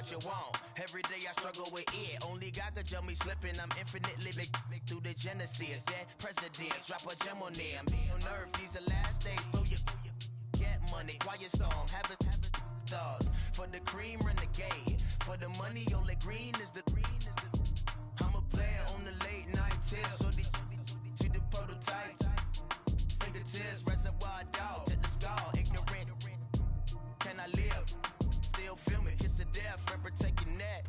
what you want. Every day I struggle with it. Only God could jump me slipping. I'm infinitely big through the genesis. Dead presidents, drop a gem on them. On earth, these the last days. Throw your get money, quiet storm, have it thoughts. For the cream, renegade. For the money, only green is the I'm a player on the late night tip. So these see the prototype. Fingertips, reservoir dog, to the skull, ignorant. Can I live? Still film it, kiss to death, friend, protect your neck.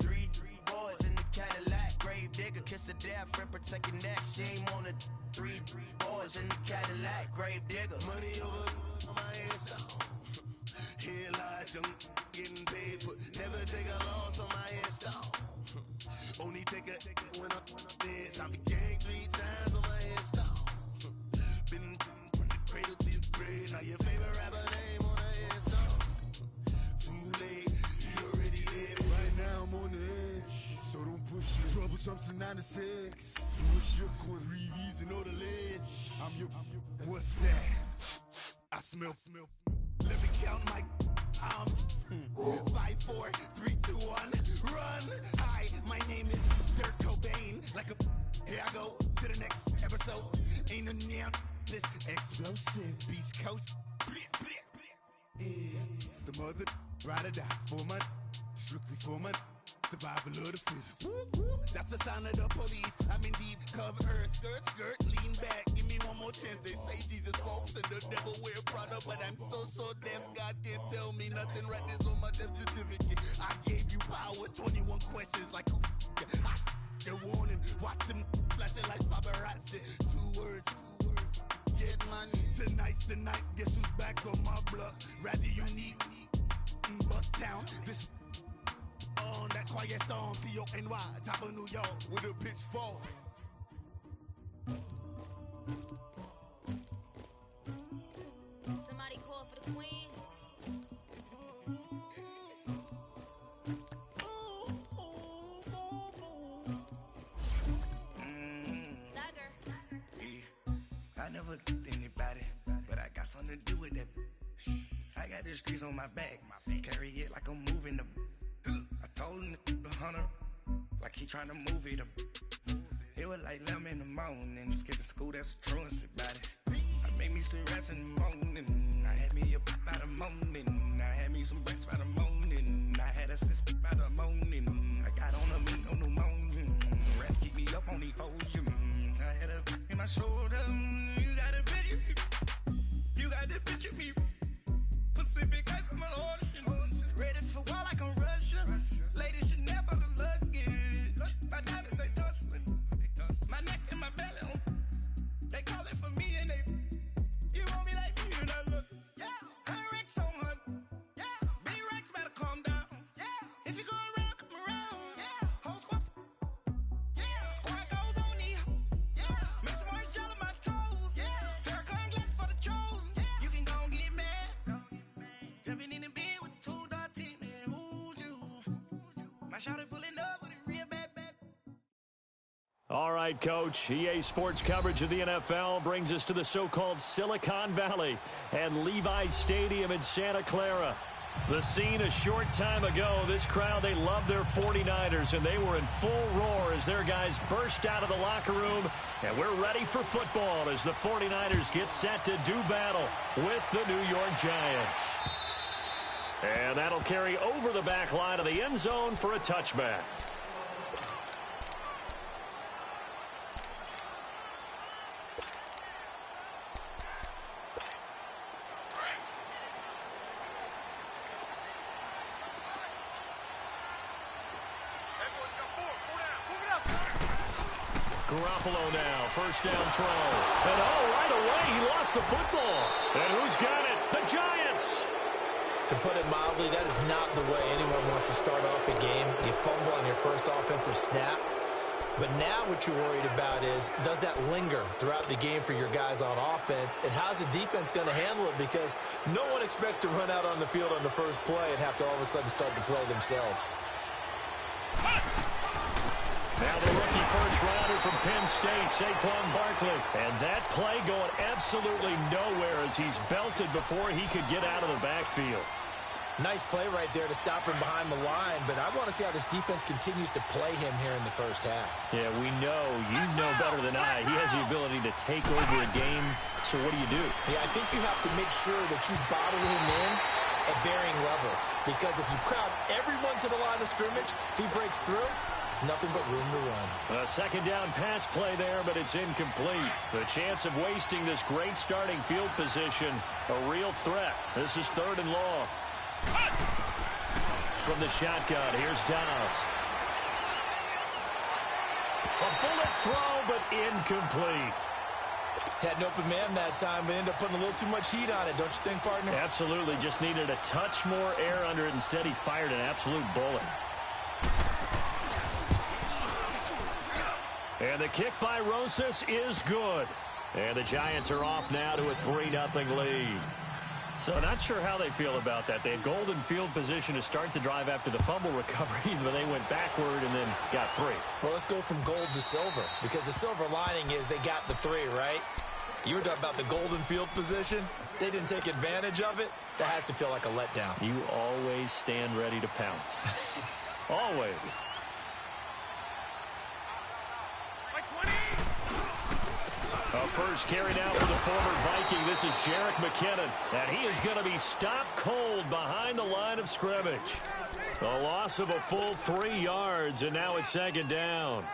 Three boys in the Cadillac, grave digger, kiss to death, friend, protect your neck. Shame on the three boys in the Cadillac, grave digger. Money over my headstone. Here lies young, getting paid, but never take a loss on my headstone. Only take a when I'm dead. I became 3 times on my headstone. Been from the cradle to the grave. Now your favorite rapper name on the headstone. Too late, you already dead. Right now I'm on the edge, so don't push me. Troublesome to 96. You shook on Reeves and all the ledge. I'm your. What's that? I smell. Let me count my. 5, 4, 3, 2, 1, run. Hi, my name is Dirk Cobain. Like a. Here I go to the next episode. Ain't no damn this explosive Beast Coast. Yeah. The mother ride or die for my strictly for my survival of the fittest. That's the sign of the police. I'm indeed cover skirt, lean back. Give me one more chance. They say Jesus walks and the devil wear Prada, but I'm so deaf. God can't tell me nothing. Right there's on my death certificate. I gave you power. 21 questions like who? They're warning. Watch them flashing like paparazzi. 2 words. Get money. Tonight's the night. Guess who's back on my block? Rather unique. Bucktown. This on that quiet storm. T-O-N-Y. Top of New York with a pitchfork. Somebody call for the queen. I never did anybody, but I got something to do with that. I got the streets on my back, carry it like I'm moving the. I told him to 100, like he trying to move it up. It was like 11 in the morning, skipping school, that's a truancy about it. I made me some rest in the morning, I had me a pop by the morning, I had me some breaks by the morning, I had a sis by the morning, I got on a meat on the morning, rest keep me up on the volume. I had a in my shoulder, you got a picture, you got the picture me, Pacific ice on my ocean, ready for war like I'm Russian, ladies should never look luggage, my diamonds they tussling, my neck and my belly, they calling for me and they, you want me like me and I look, yeah, her Rex on her, yeah, B-Rex better calm down, yeah, if you go around, come around, yeah, whole squad, yeah, squad goes on the, yeah, make some orange gel on my toes, yeah, Farrakhan glass for the chosen, yeah, you can go and get mad, jumping in the bed with 2 dark teeth, man, who's you, my shawty pulling up with a real bad. All right, Coach. EA Sports coverage of the NFL brings us to the so-called Silicon Valley and Levi Stadium in Santa Clara. The scene a short time ago, this crowd, they love their 49ers, and they were in full roar as their guys burst out of the locker room. And we're ready for football as the 49ers get set to do battle with the New York Giants. And that'll carry over the back line of the end zone for a touchback. Garoppolo now, first down throw. And right away, he lost the football. And who's got it? The Giants. To put it mildly, that is not the way anyone wants to start off a game. You fumble on your first offensive snap. But now what you're worried about is, does that linger throughout the game for your guys on offense? And how's the defense going to handle it? Because no one expects to run out on the field on the first play and have to all of a sudden start to play themselves. Now the rookie first-rounder from Penn State, Saquon Barkley. And that play going absolutely nowhere as he's belted before he could get out of the backfield. Nice play right there to stop him behind the line, but I want to see how this defense continues to play him here in the first half. Yeah, we know. You know better than I. He has the ability to take over a game, so what do you do? Yeah, I think you have to make sure that you bottle him in at varying levels, because if you crowd everyone to the line of scrimmage, if he breaks through, there's nothing but room to run. A second down pass play there, but it's incomplete. The chance of wasting this great starting field position, a real threat. This is 3rd and long. From the shotgun, here's Dobbs. A bullet throw, but incomplete. Had an open man that time, but ended up putting a little too much heat on it, don't you think, partner? Absolutely. Just needed a touch more air under it. Instead, he fired an absolute bullet. And the kick by Rosas is good. And the Giants are off now to a 3-0 lead. So not sure how they feel about that. They had golden field position to start the drive after the fumble recovery, but they went backward and then got 3. Well, let's go from gold to silver, because the silver lining is they got the 3, right? You were talking about the golden field position. They didn't take advantage of it. That has to feel like a letdown. You always stand ready to pounce. Always. A first carry down for the former Viking. This is Jerick McKinnon, and he is going to be stopped cold behind the line of scrimmage. A loss of a full 3 yards, and now it's 2nd down.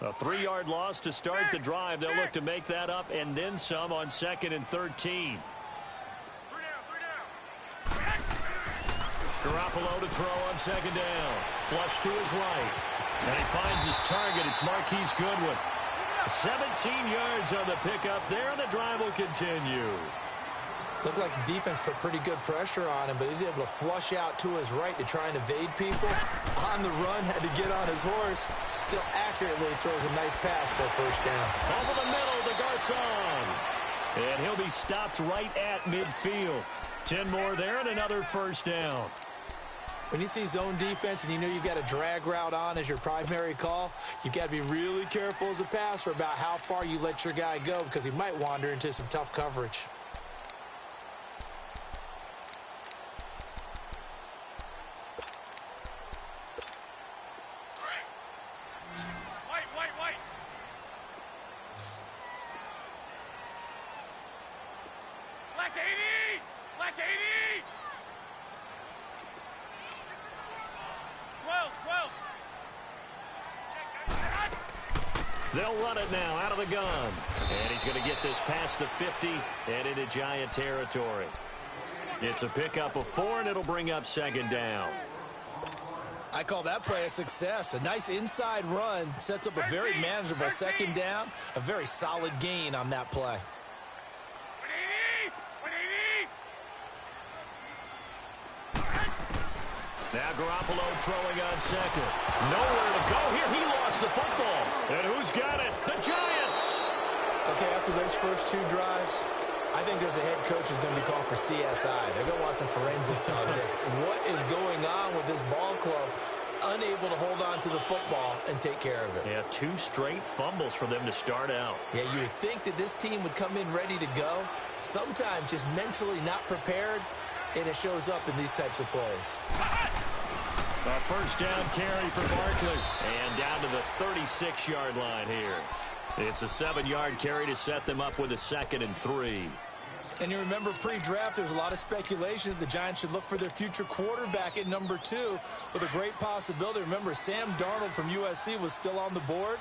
A 3-yard loss to start the drive. They'll look to make that up and then some on 2nd and 13. Garoppolo to throw on 2nd down. Flush to his right. And he finds his target. It's Marquise Goodwin. 17 yards on the pickup there, and the drive will continue. Looked like the defense put pretty good pressure on him, but he's able to flush out to his right to try and evade people. On the run, had to get on his horse. Still accurately throws a nice pass for a first down. Over the middle to Garcon. And he'll be stopped right at midfield. 10 more there and another first down. When you see zone defense and you know you've got a drag route on as your primary call, you've got to be really careful as a passer about how far you let your guy go, because he might wander into some tough coverage. White. Black 80! 12. They'll run it now out of the gun. And he's going to get this past the 50 and into Giant territory. It's a pickup of 4, and it'll bring up 2nd down. I call that play a success. A nice inside run sets up a very manageable 2nd down. A very solid gain on that play. 180! Now Garoppolo throwing on 2nd. Nowhere to go here. He lost the football. And who's got it? The Giants! Okay, after those first 2 drives, I think there's a head coach who's going to be called for CSI. They're going to want some forensics on this. What is going on with this ball club? Unable to hold on to the football and take care of it. Yeah, 2 straight fumbles for them to start out. Yeah, you would think that this team would come in ready to go. Sometimes just mentally not prepared, and it shows up in these types of plays. A first down carry for Barkley. And down to the 36-yard line here. It's a 7-yard carry to set them up with a 2nd and 3. And you remember pre-draft, there was a lot of speculation that the Giants should look for their future quarterback at number 2 with a great possibility. Remember, Sam Darnold from USC was still on the board,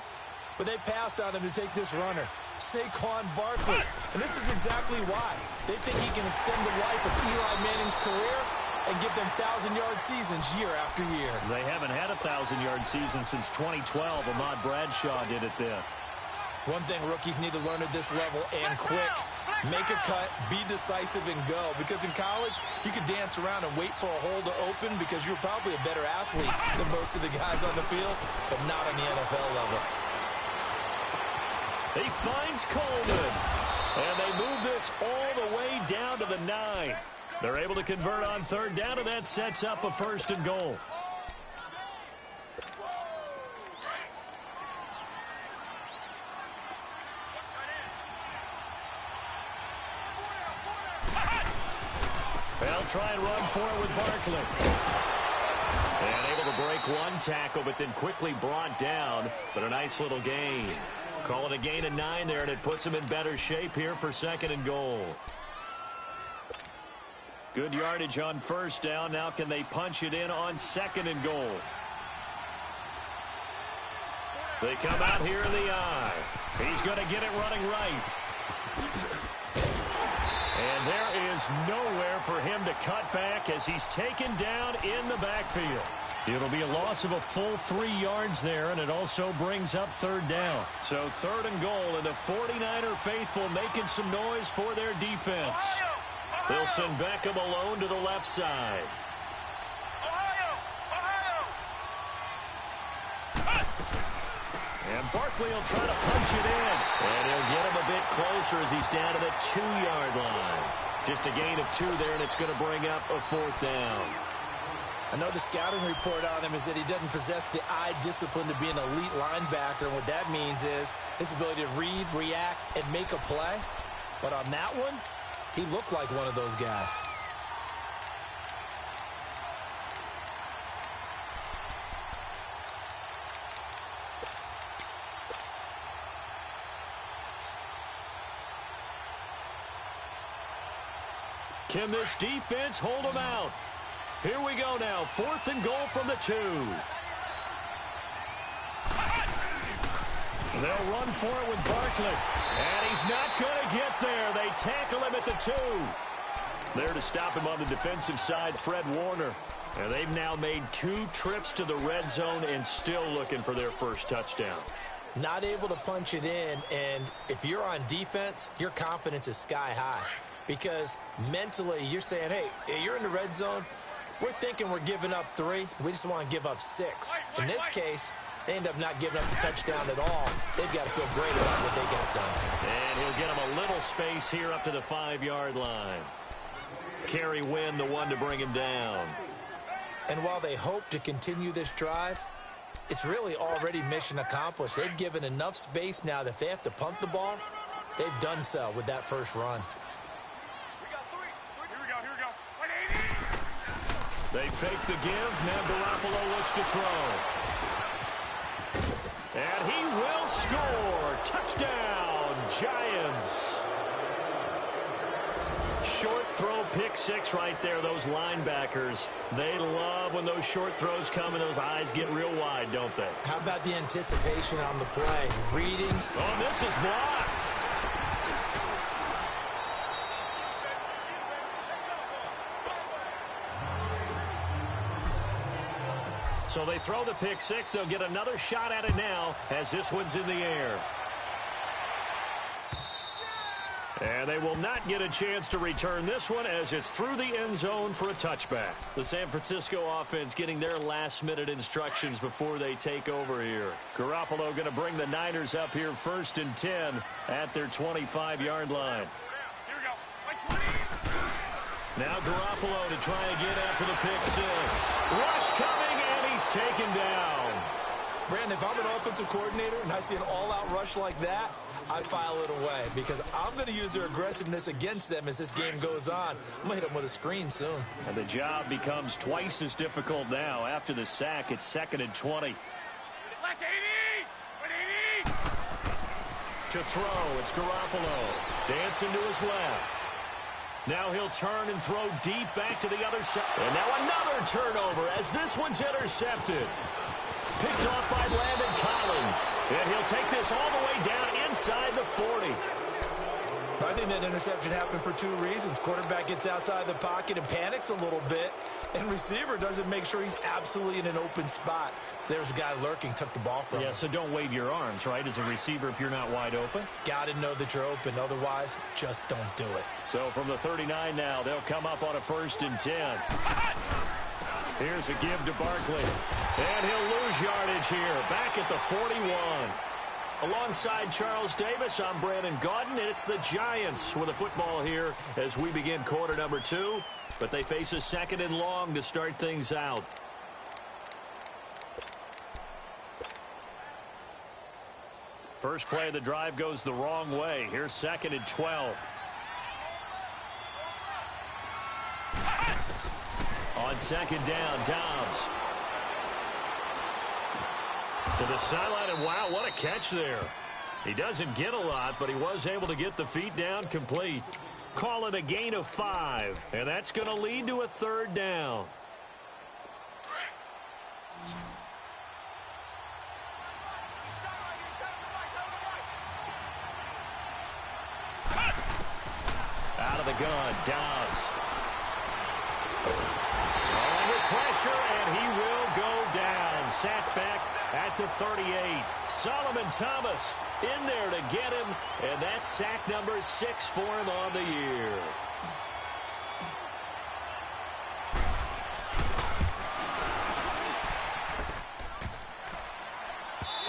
but they passed on him to take this runner, Saquon Barkley. And this is exactly why. They think he can extend the life of Eli Manning's career and give them 1,000-yard seasons year after year. They haven't had a 1,000-yard season since 2012. Ahmad Bradshaw did it then. One thing rookies need to learn at this level, and quick. Make a cut, be decisive, and go. Because in college, you could dance around and wait for a hole to open because you're probably a better athlete than most of the guys on the field, but not on the NFL level. He finds Coleman. And they move this all the way down to the 9. They're able to convert on 3rd down, and that sets up a 1st and goal. try and run for it with Barkley. And able to break one tackle, but then quickly brought down. But a nice little gain. Call it a gain of 9 there, and it puts him in better shape here for 2nd and goal. Good yardage on 1st down. Now can they punch it in on 2nd and goal? They come out here in the eye. He's going to get it running right. And there is nowhere for him to cut back as he's taken down in the backfield. It'll be a loss of a full 3 yards there, and it also brings up 3rd down. So 3rd and goal, and the 49er faithful making some noise for their defense. They'll send Beckham alone to the left side. And Barkley will try to punch it in. And he'll get him a bit closer as he's down to the 2-yard line. Just a gain of 2 there, and it's going to bring up a 4th down. I know the scouting report on him is that he doesn't possess the eye discipline to be an elite linebacker. And what that means is his ability to read, react, and make a play. But on that one, he looked like one of those guys. Can this defense hold him out? Here we go now. 4th and goal from the 2. They'll run for it with Barkley. And he's not going to get there. They tackle him at the 2. There to stop him on the defensive side, Fred Warner. And they've now made 2 trips to the red zone and still looking for their first touchdown. Not able to punch it in, and if you're on defense, your confidence is sky high. Because mentally, you're saying, hey, you're in the red zone. We're thinking we're giving up 3. We just want to give up 6. In this case, they end up not giving up the touchdown at all. They've got to feel great about what they got done. And he'll get him a little space here up to the 5-yard line. Kerry Wynn, the one to bring him down. And while they hope to continue this drive, it's really already mission accomplished. They've given enough space now that if they have to punt the ball, they've done so with that first run. They fake the give. Now Garoppolo looks to throw. And he will score. Touchdown, Giants. Short throw, pick 6 right there. Those linebackers, they love when those short throws come and those eyes get real wide, don't they? How about the anticipation on the play? Reading. Oh, this is blocked. So they throw the pick 6. They'll get another shot at it now as this one's in the air. And they will not get a chance to return this one as it's through the end zone for a touchback. The San Francisco offense getting their last-minute instructions before they take over here. Garoppolo going to bring the Niners up here 1st and 10 at their 25-yard line. Here we go. Now Garoppolo to try again after the pick 6. Rush coming, and he's taken down. Brandon, if I'm an offensive coordinator and I see an all-out rush like that, I file it away because I'm going to use their aggressiveness against them as this game goes on. I'm going to hit them with a screen soon. And the job becomes twice as difficult now. After the sack, it's 2nd and 20. Black 80! 80! To throw, it's Garoppolo. Dancing to his left. Now he'll turn and throw deep back to the other side. And now another turnover as this one's intercepted. Picked off by Landon Collins. And he'll take this all the way down inside the 40. I think that interception happened for 2 reasons. Quarterback gets outside the pocket and panics a little bit. And receiver doesn't make sure he's absolutely in an open spot. So there's a guy lurking, took the ball from him. Yeah, so don't wave your arms, right, as a receiver if you're not wide open. Got to know that you're open. Otherwise, just don't do it. So from the 39 now, they'll come up on a 1st and 10. Here's a give to Barkley. And he'll lose yardage here. Back at the 41. Alongside Charles Davis, I'm Brandon Gaudin, and it's the Giants with a football here as we begin quarter number 2. But they face a 2nd and long to start things out. First play of the drive goes the wrong way. Here's 2nd and 12. on second down. Dobbs to the sideline, and wow, what a catch there. He doesn't get a lot, but he was able to get the feet down complete. Call it a gain of 5, and that's going to lead to a third down. Out of the gun, Dobbs. Under pressure, and he will go down. Sacked back at the 38. Solomon Thomas in there to get him, and that's sack number 6 for him on the year.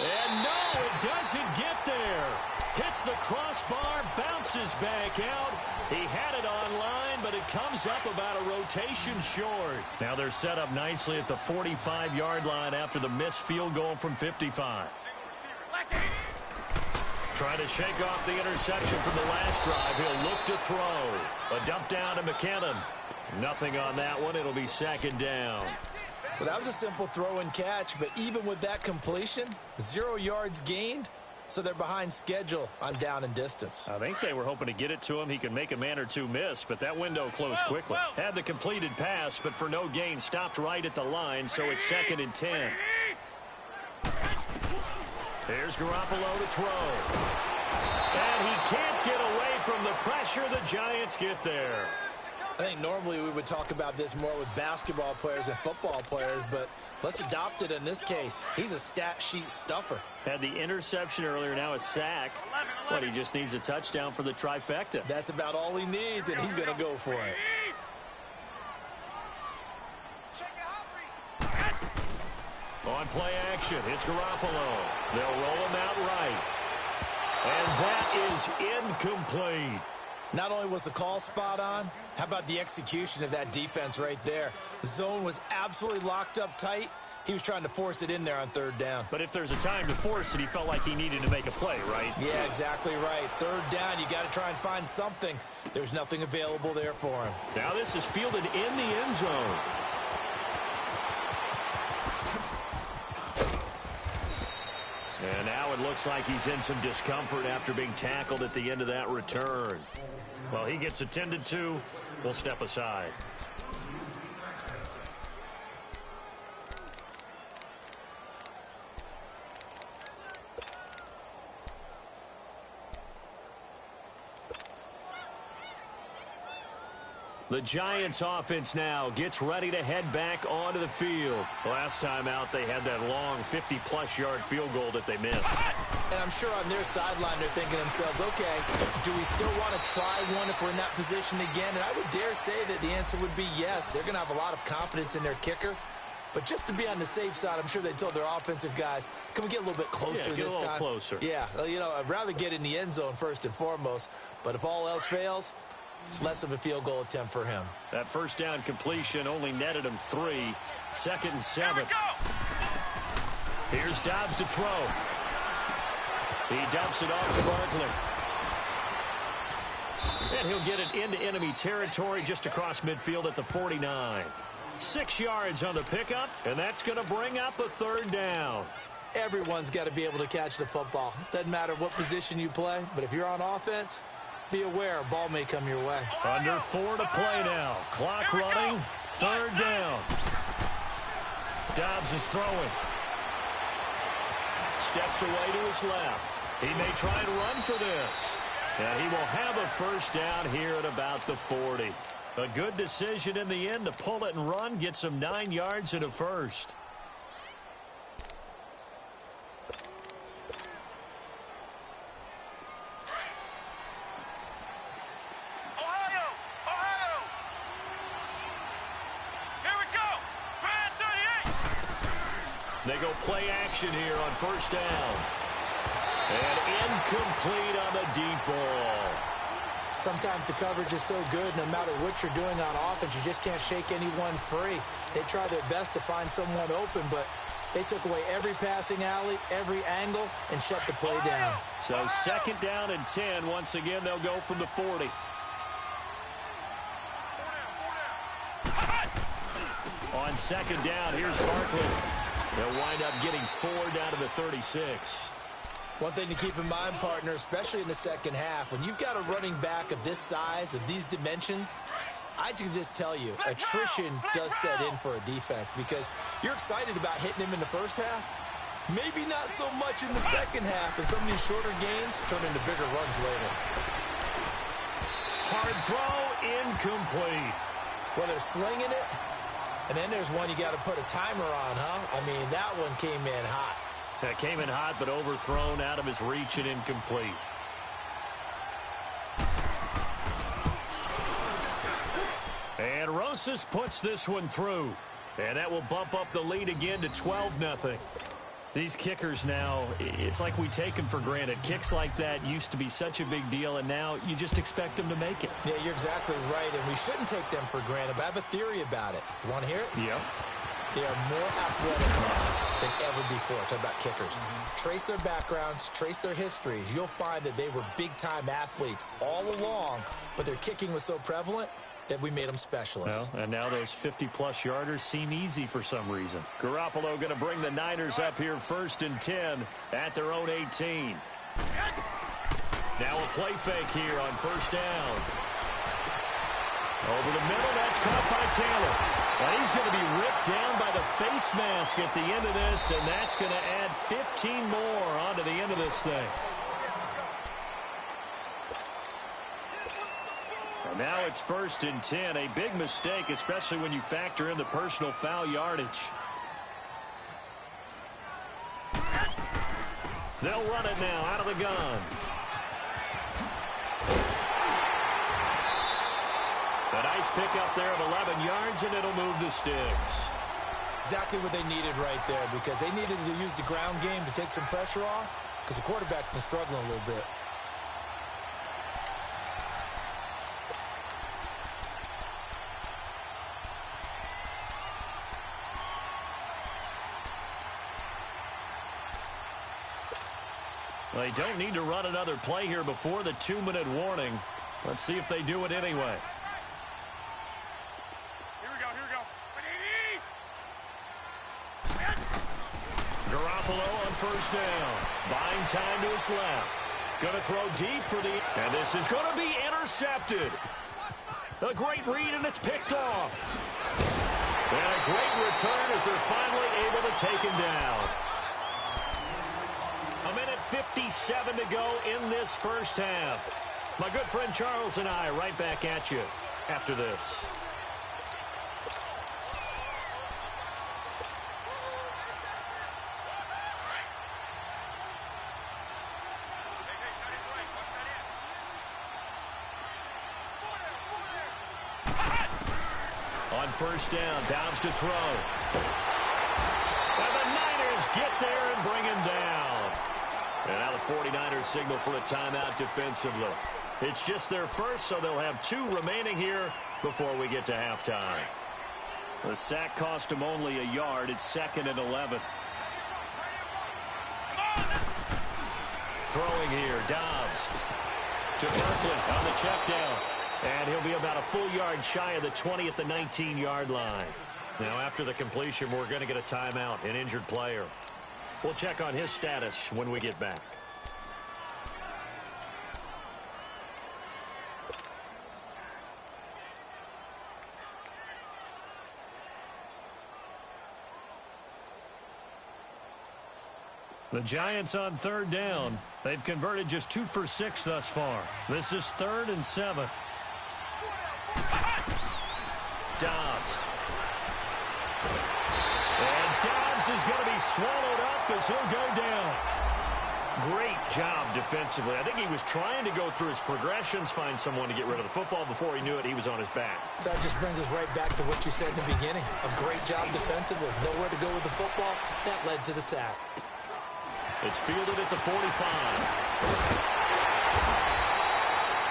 And no, it doesn't get there. Hits the crossbar, bounces back out. He had it on line, but it comes up about a rotation short. Now they're set up nicely at the 45-yard line after the missed field goal from 55. Trying to shake off the interception from the last drive. He'll look to throw. A dump down to McKinnon. Nothing on that one. It'll be second down. Well, that was a simple throw and catch, but even with that completion, 0 yards gained. So they're behind schedule on down and distance. I think they were hoping to get it to him. He can make a man or two miss, but that window closed quickly. Had the completed pass, but for no gain, stopped right at the line, so it's 2nd and 10. Here's Garoppolo to throw. And he can't get away from the pressure. The Giants get there. I think normally we would talk about this more with basketball players and football players, but let's adopt it in this case. He's a stat sheet stuffer. Had the interception earlier, now a sack. But he just needs a touchdown for the trifecta. That's about all he needs, and he's going to go for it. On play action, it's Garoppolo. They'll roll him out right. And that is incomplete. Not only was the call spot on, how about the execution of that defense right there? The zone was absolutely locked up tight. He was trying to force it in there on 3rd down. But if there's a time to force it, he felt like he needed to make a play, right? Yeah, exactly right. 3rd down, you got to try and find something. There's nothing available there for him. Now this is fielded in the end zone. And now it looks like he's in some discomfort after being tackled at the end of that return. Well, he gets attended to. We'll step aside. The Giants offense now gets ready to head back onto the field. Last time out, they had that long 50-plus yard field goal that they missed. And I'm sure on their sideline, they're thinking to themselves, okay, do we still want to try one if we're in that position again? And I would dare say that the answer would be yes. They're going to have a lot of confidence in their kicker. But just to be on the safe side, I'm sure they told their offensive guys, can we get a little bit closer this time? Yeah, get a little closer. Yeah, you know, I'd rather get in the end zone first and foremost. But if all else fails, less of a field goal attempt for him. That first down completion only netted him 3. 2nd and 7. Here's Dobbs to throw. He dumps it off to Barkley. And he'll get it into enemy territory just across midfield at the 49. 6 yards on the pickup, and that's going to bring up a 3rd down. Everyone's got to be able to catch the football. Doesn't matter what position you play, but if you're on offense, be aware a ball may come your way. Under 4 to play now. Clock running. 3rd down. Dobbs is throwing. Steps away to his left. He may try and run for this. And he will have a first down here at about the 40. A good decision in the end to pull it and run. Get some 9 yards and a first. They go play action here on 1st down. And incomplete on the deep ball. Sometimes the coverage is so good, no matter what you're doing on offense, you just can't shake anyone free. They try their best to find someone open, but they took away every passing alley, every angle, and shut the play down. So 2nd down and 10. Once again, they'll go from the 40. on second down. Here's Barkley. They'll wind up getting 4 down to the 36. One thing to keep in mind, partner, especially in the second half, when you've got a running back of this size, of these dimensions, I can just tell you, attrition does set in for a defense because you're excited about hitting him in the first half. Maybe not so much in the second half, and some of these shorter gains turn into bigger runs later. Hard throw, incomplete. Well, they're slinging it, and then there's one you got to put a timer on, huh? I mean, that one came in hot. That came in hot, but overthrown out of his reach and incomplete. And Rosas puts this one through. And that will bump up the lead again to 12-0. These kickers now, it's like we take them for granted. Kicks like that used to be such a big deal, and now you just expect them to make it. Yeah, you're exactly right, and we shouldn't take them for granted, but I have a theory about it. You want to hear it? Yep. They are more athletic now than ever before. Talk about kickers. Trace their backgrounds, trace their histories. You'll find that they were big-time athletes all along, but their kicking was so prevalent that we made them specialists. Well, and now those 50-plus yarders seem easy for some reason. Garoppolo going to bring the Niners up here 1st and 10 at their own 18. Now a play fake here on 1st down. Over the middle, that's caught by Taylor. And he's going to be ripped down by the face mask at the end of this, and that's going to add 15 more onto the end of this thing. And now it's 1st and 10, a big mistake, especially when you factor in the personal foul yardage. They'll run it now out of the gun. A nice pickup there of 11 yards, and it'll move the sticks. Exactly what they needed right there, because they needed to use the ground game to take some pressure off, because the quarterback's been struggling a little bit. They don't need to run another play here before the 2-minute warning. Let's see if they do it anyway. Here we go. Garoppolo on 1st down. Buying time to his left. Going to throw deep for the... And this is going to be intercepted. A great read, and it's picked off. And a great return as they're finally able to take him down. 1:57 to go in this first half. My good friend Charles and I right back at you after this. On 1st down, Dobbs to throw. And the Niners get there and bring him down. And now the 49ers signal for a timeout defensively. It's just their first, so they'll have 2 remaining here before we get to halftime. The sack cost them only a yard. It's 2nd and 11. Throwing here, Dobbs to Berkeley on the check down. And he'll be about a full yard shy of the 20 at the 19-yard line. Now after the completion, we're going to get a timeout, an injured player. We'll check on his status when we get back. The Giants on 3rd down. They've converted just 2 for 6 thus far. This is 3rd and 7. Dobbs. And Dobbs is going to be swallowed up as he'll go down. Great job defensively. I think he was trying to go through his progressions, find someone to get rid of the football. Before he knew it, he was on his back. So that just brings us right back to what you said in the beginning. A great job defensively. Nowhere to go with the football. That led to the sack. It's fielded at the 45.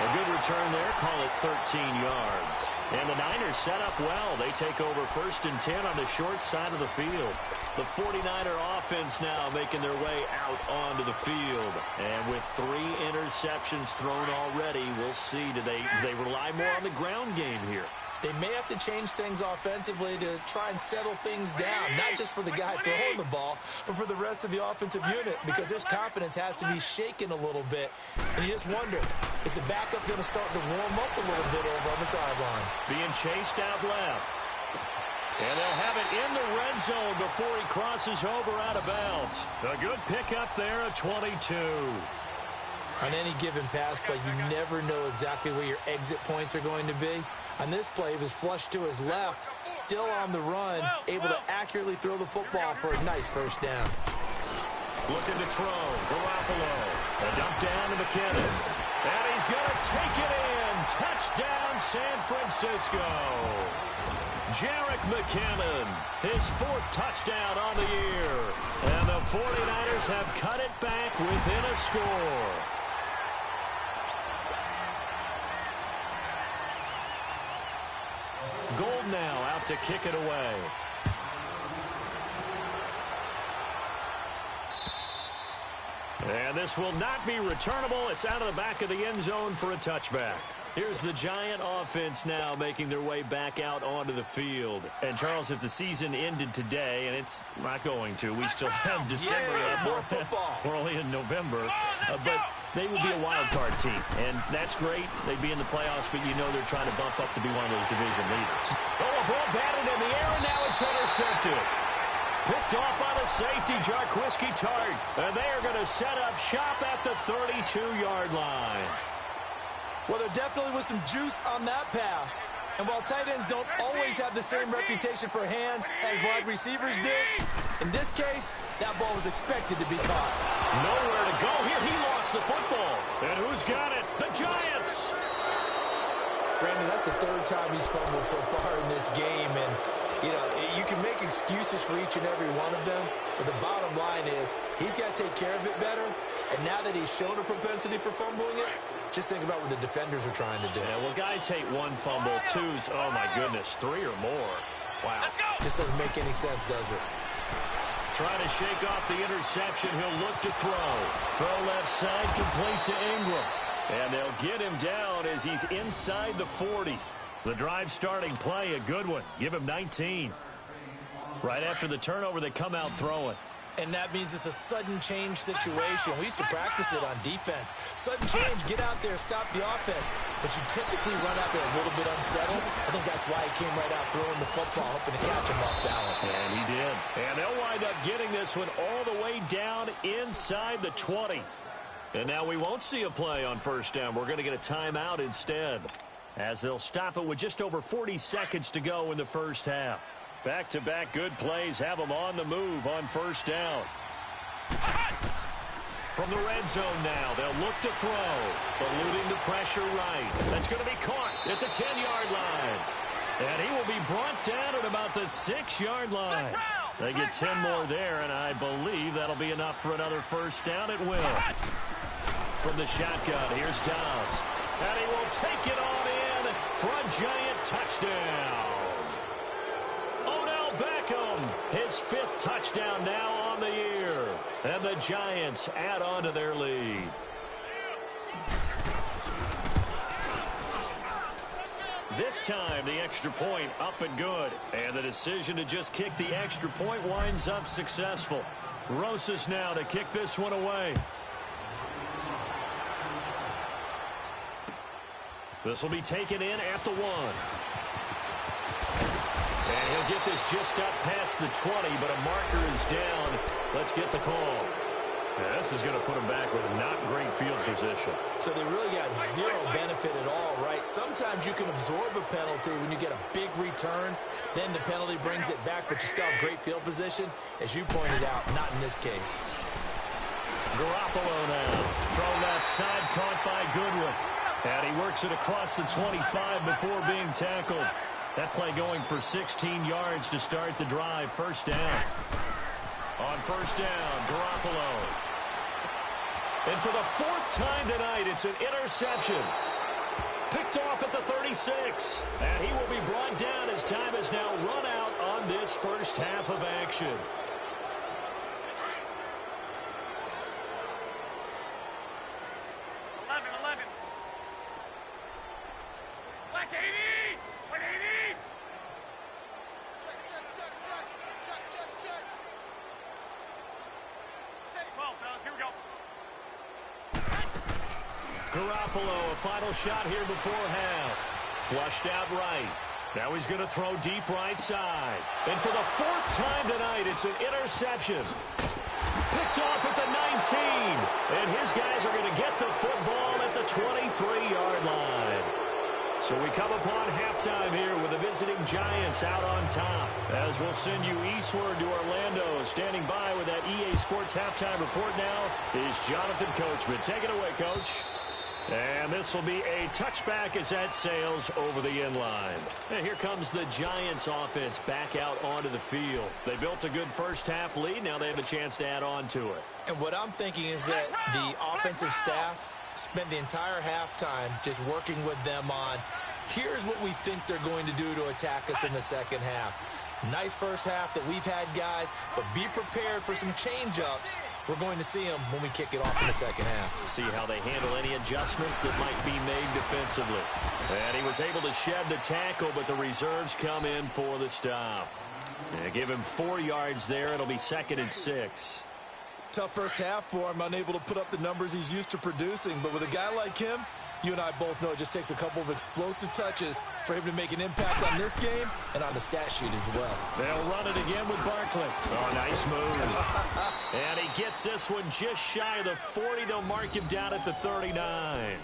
A good return there. Call it 13 yards. And the Niners set up well. They take over 1st and 10 on the short side of the field. The 49er offense now making their way out onto the field. And with 3 interceptions thrown already, we'll see. Do they rely more on the ground game here? They may have to change things offensively to try and settle things down, not just for the guy throwing the ball, but for the rest of the offensive unit, because his confidence has to be shaken a little bit. And you just wonder, is the backup going to start to warm up a little bit over on the sideline? Being chased out left. And they'll have it in the red zone before he crosses over out of bounds. A good pickup there at 22. On any given pass play, you never know exactly where your exit points are going to be. On this play, he was flushed to his left, still on the run, able to accurately throw the football for a nice first down. Looking to throw. Garoppolo. A dump down to McKinnon. And he's going to take it in. Touchdown, San Francisco. Jerick McKinnon, his 4th touchdown on the year. And the 49ers have cut it back within a score. Gold now out to kick it away. And this will not be returnable. It's out of the back of the end zone for a touchback. Here's the Giant offense now making their way back out onto the field. And, Charles, if the season ended today, and it's not going to, we still have December left. More football. We're only in November. But they would be a wild card team, and that's great. They'd be in the playoffs, but you know they're trying to bump up to be one of those division leaders. Oh, a ball batted in the air, and now it's intercepted. Picked off by the safety, Jarquiski Tart. And they are going to set up shop at the 32-yard line. Well, there definitely was some juice on that pass. And while tight ends don't always have the same reputation for hands as wide receivers do, in this case, that ball was expected to be caught. Nowhere to go here. He lost the football. And who's got it? The Giants. Brandon, that's the 3rd time he's fumbled so far in this game. And, you know, you can make excuses for each and every one of them. But the bottom line is he's got to take care of it better. And now that he's shown a propensity for fumbling it, just think about what the defenders are trying to do. Yeah, well, guys hate 1 fumble, 2's, oh, my goodness, 3 or more. Wow. Just doesn't make any sense, does it? Trying to shake off the interception. He'll look to throw. Throw left side, complete to Ingram. And they'll get him down as he's inside the 40. The drive starting play, a good one. Give him 19. Right after the turnover, they come out throwing. And that means it's a sudden change situation. We used to practice it on defense. Sudden change, get out there, stop the offense. But you typically run out there a little bit unsettled. I think that's why he came right out throwing the football, hoping to catch him off balance. And he did. And they'll wind up getting this one all the way down inside the 20. And now we won't see a play on first down. We're going to get a timeout instead, as they'll stop it with just over 40 seconds to go in the first half. Back-to-back good plays have them on the move on first down. From the red zone now, they'll look to throw. Eluding the pressure right. That's going to be caught at the 10-yard line. And he will be brought down at about the 6-yard line. They get 10 more there, and I believe that'll be enough for another first down at will. From the shotgun, here's Dobbs. And he will take it on in for a Giant touchdown. His 5th touchdown now on the year. And the Giants add on to their lead. This time, the extra point up and good. And the decision to just kick the extra point winds up successful. Rosas now to kick this one away. This will be taken in at the 1. And he'll get this just up past the 20, but a marker is down. Let's get the call. Yeah, this is going to put him back with not great field position. So they really got zero benefit at all, right? Sometimes you can absorb a penalty when you get a big return. Then the penalty brings it back, but you still have great field position. As you pointed out, not in this case. Garoppolo now. Throw left side, caught by Goodwin. And he works it across the 25 before being tackled. That play going for 16 yards to start the drive. First down. On first down, Garoppolo. And for the 4th time tonight, it's an interception. Picked off at the 36. And he will be brought down as time is now run out on this first half of action. Black 80! 180! Garoppolo, a final shot here before half. Flushed out right. Now he's going to throw deep right side. And for the fourth time tonight, it's an interception. Picked off at the 19. And his guys are going to get the football at the 23-yard line. So we come upon halftime here with the visiting Giants out on top. As we'll send you eastward to Orlando. Standing by with that EA Sports halftime report now is Jonathan Coachman. Take it away, Coach. And this will be a touchback as that sails over the inline. And here comes the Giants offense back out onto the field. They built a good first half lead. Now they have a chance to add on to it. And what I'm thinking is that the offensive staff spent the entire halftime just working with them on, here's what we think they're going to do to attack us in the second half. Nice first half that we've had, guys, but be prepared for some change-ups. We're going to see them when we kick it off in the second half. See how they handle any adjustments that might be made defensively. And he was able to shed the tackle, but the reserves come in for the stop. And give him 4 yards there. It'll be 2nd and 6. Tough first half for him, unable to put up the numbers he's used to producing. But with a guy like him, you and I both know it just takes a couple of explosive touches for him to make an impact on this game and on the stat sheet as well. They'll run it again with Barkley. Oh, nice move. And he gets this one just shy of the 40. They'll mark him down at the 39.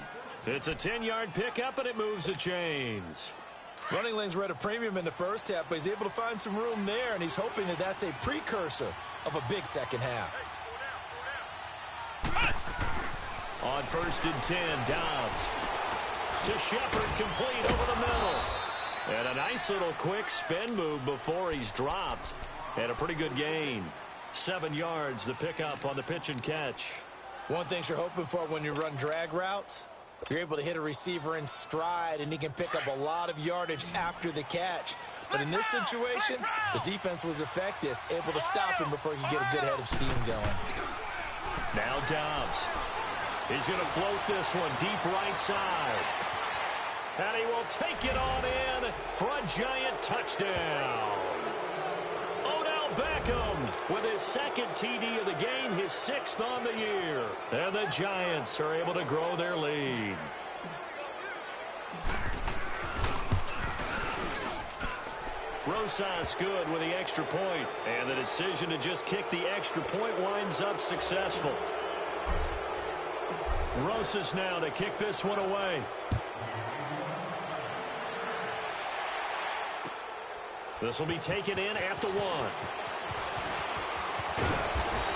It's a 10-yard pickup, and it moves the chains. Running lanes were at a premium in the first half, but he's able to find some room there, and he's hoping that that's a precursor of a big second half. On 1st and 10, Dobbs to Shepard, complete over the middle. And a nice little quick spin move before he's dropped. And a pretty good gain. 7 yards, the pickup on the pitch and catch. One thing you're hoping for when you run drag routes, you're able to hit a receiver in stride, and he can pick up a lot of yardage after the catch. But in this situation, the defense was effective, able to stop him before he could get a good head of steam going. Now Dobbs. He's going to float this one deep right side. And he will take it on in for a Giant touchdown. Odell Beckham with his 2nd TD of the game, his 6th on the year. And the Giants are able to grow their lead. Rosas good with the extra point. And the decision to just kick the extra point winds up successful. Rosas now to kick this one away. This will be taken in at the 1.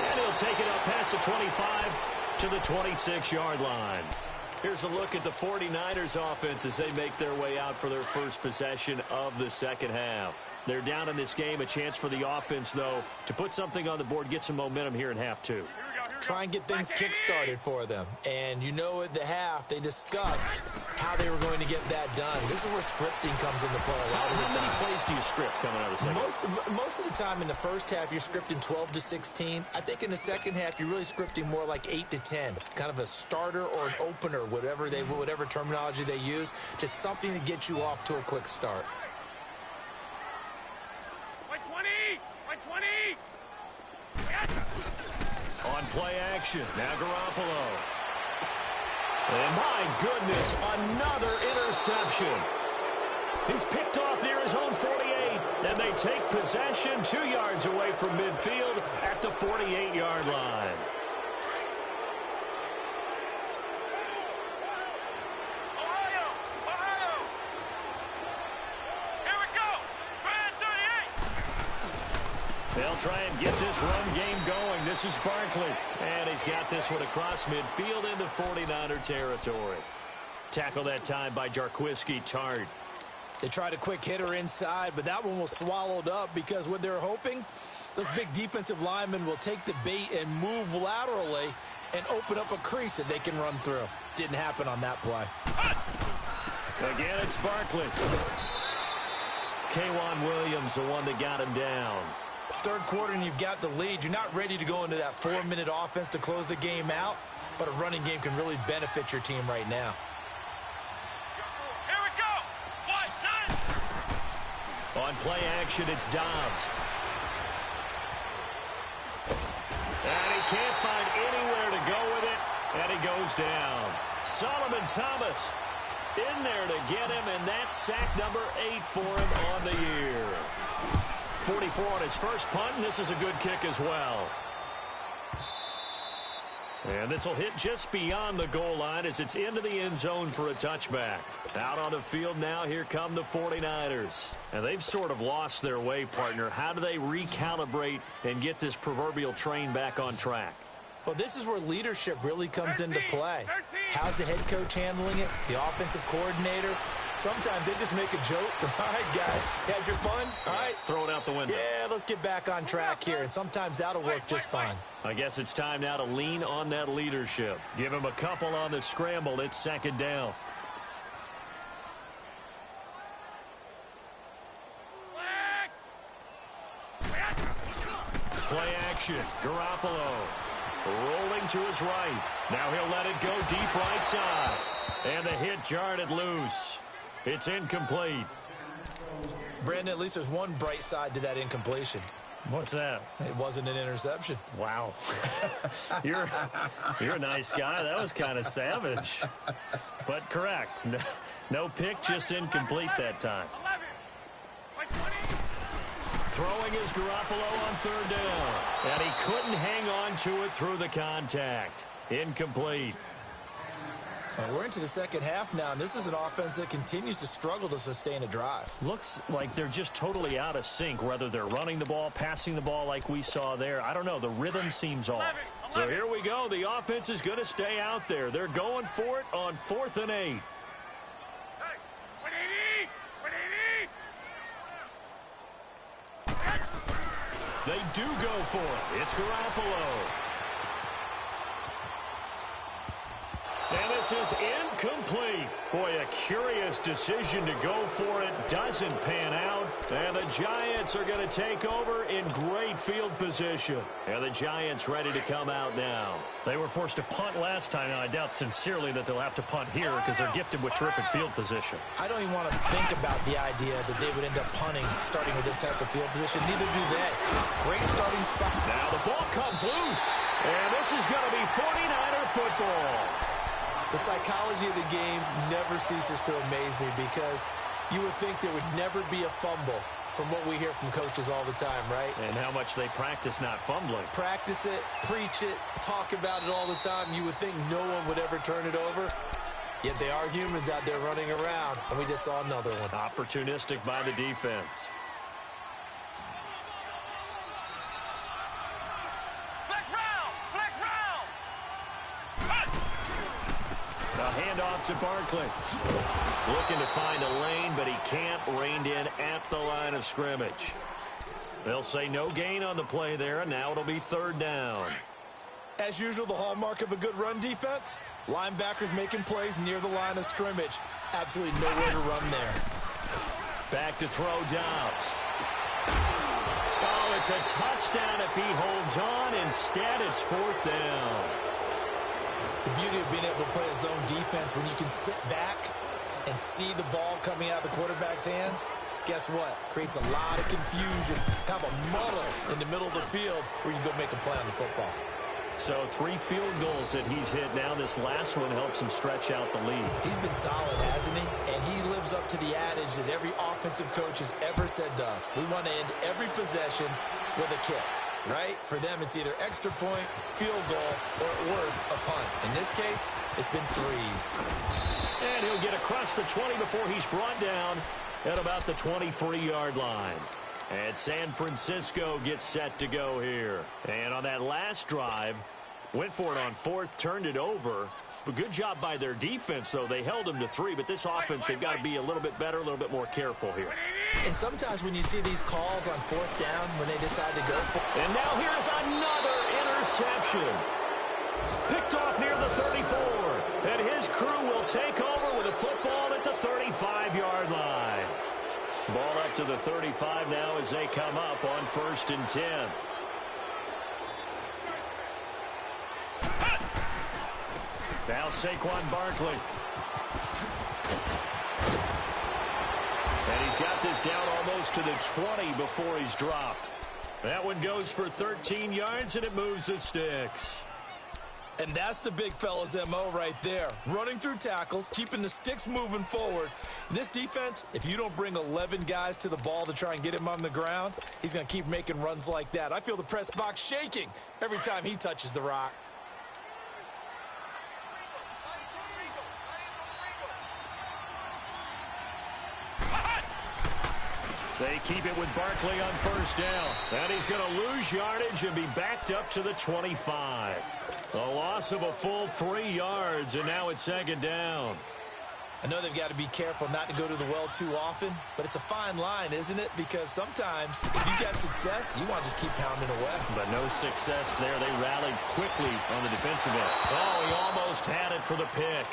And he'll take it up past the 25 to the 26-yard line. Here's a look at the 49ers offense as they make their way out for their first possession of the second half. They're down in this game. A chance for the offense, though, to put something on the board, get some momentum here in half 2. Try and get things kick-started for them. And you know at the half, they discussed how they were going to get that done. This is where scripting comes into play a lot of the time. How many plays do you script coming out of the second? Most of the time in the first half, you're scripting 12 to 16. I think in the second half, you're really scripting more like 8 to 10. Kind of a starter or an opener, whatever terminology they use, just something to get you off to a quick start. By 20! By 20! On play action, now Garoppolo. And my goodness, another interception. He's picked off near his own 48, and they take possession 2 yards away from midfield at the 48-yard line. They'll try and get this run game going. This is Barkley. And he's got this one across midfield into 49er territory. Tackle that time by Jarquiski Tart. They tried a quick hitter inside, but that one was swallowed up because what they're hoping, those big defensive linemen will take the bait and move laterally and open up a crease that they can run through. Didn't happen on that play. Again, it's Barkley. K'Wan Williams, the one that got him down. Third quarter and you've got the lead. You're not ready to go into that 4-minute offense to close the game out, but a running game can really benefit your team right now. Here we go! On play action, it's Dobbs. And he can't find anywhere to go with it, and he goes down. Solomon Thomas in there to get him, and that's sack number 8 for him on the year. 44 on his first punt, and this is a good kick as well. And this will hit just beyond the goal line as it's into the end zone for a touchback. Out on the field now, here come the 49ers. And they've sort of lost their way, partner. How do they recalibrate and get this proverbial train back on track? Well, this is where leadership really comes into play. How's the head coach handling it? The offensive coordinator? Sometimes they just make a joke. All right, guys, had your fun? All right. Throw it out the window. Yeah, let's get back on track here. And sometimes that'll work just fine. I guess it's time now to lean on that leadership. Give him a couple on the scramble. It's second down. Play action. Garoppolo rolling to his right. Now he'll let it go deep right side. And the hit jarred it loose. It's incomplete. Brandon, at least there's one bright side to that incompletion. What's that? It wasn't an interception. Wow. You're a nice guy. That was kind of savage. But correct. No pick, just incomplete that time. Throwing is Garoppolo on third down. And he couldn't hang on to it through the contact. Incomplete. We're into the second half now, and this is an offense that continues to struggle to sustain a drive. Looks like they're just totally out of sync, whether they're running the ball, passing the ball like we saw there. I don't know. The rhythm seems off. So here we go. The offense is going to stay out there. They're going for it on 4th and 8. They do go for it. It's Garoppolo. And this is incomplete. Boy, a curious decision to go for it. Doesn't pan out. And the Giants are going to take over in great field position. And the Giants ready to come out now. They were forced to punt last time. Now, I doubt sincerely that they'll have to punt here because they're gifted with terrific field position. I don't even want to think about the idea that they would end up punting starting with this type of field position. Neither do they. Great starting spot. Now the ball comes loose. And this is going to be 49er football. The psychology of the game never ceases to amaze me because you would think there would never be a fumble from what we hear from coaches all the time, right? And how much they practice not fumbling. Practice it, preach it, talk about it all the time. You would think no one would ever turn it over. Yet they are humans out there running around, and we just saw another one. Opportunistic by the defense. Handoff to Barkley. Looking to find a lane, but he can't. Reined in at the line of scrimmage. They'll say no gain on the play there, and now it'll be 3rd down. As usual, the hallmark of a good run defense, linebackers making plays near the line of scrimmage. Absolutely nowhere to run there. Back to throw Dobbs. Oh, it's a touchdown if he holds on. Instead, it's 4th down. The beauty of being able to play a zone defense when you can sit back and see the ball coming out of the quarterback's hands, guess what? Creates a lot of confusion, kind of a muddle in the middle of the field where you can go make a play on the football. So 3 field goals that he's hit now. This last one helps him stretch out the lead. He's been solid, hasn't he? And he lives up to the adage that every offensive coach has ever said to us. We want to end every possession with a kick. Right? For them, it's either extra point, field goal, or at worst, a punt. In this case, it's been 3s. And he'll get across the 20 before he's brought down at about the 23-yard line. And San Francisco gets set to go here. And on that last drive, went for it on 4th, turned it over. But good job by their defense, though. They held them to 3, but this offense, they've got to be a little bit better, a little bit more careful here. And sometimes when you see these calls on 4th down, when they decide to go for it. And now here's another interception. Picked off near the 34. And his crew will take over with a football at the 35-yard line. Ball up to the 35 now as they come up on 1st and 10. Now Saquon Barkley. And he's got this down almost to the 20 before he's dropped. That one goes for 13 yards, and it moves the sticks. And that's the big fella's MO right there. Running through tackles, keeping the sticks moving forward. This defense, if you don't bring 11 guys to the ball to try and get him on the ground, he's going to keep making runs like that. I feel the press box shaking every time he touches the rock. They keep it with Barkley on first down. And he's going to lose yardage and be backed up to the 25. A loss of a full 3 yards, and now it's second down. I know they've got to be careful not to go to the well too often, but it's a fine line, isn't it? Because sometimes if you got success, you want to just keep pounding away. But no success there. They rallied quickly on the defensive end. Oh, he almost had it for the pick.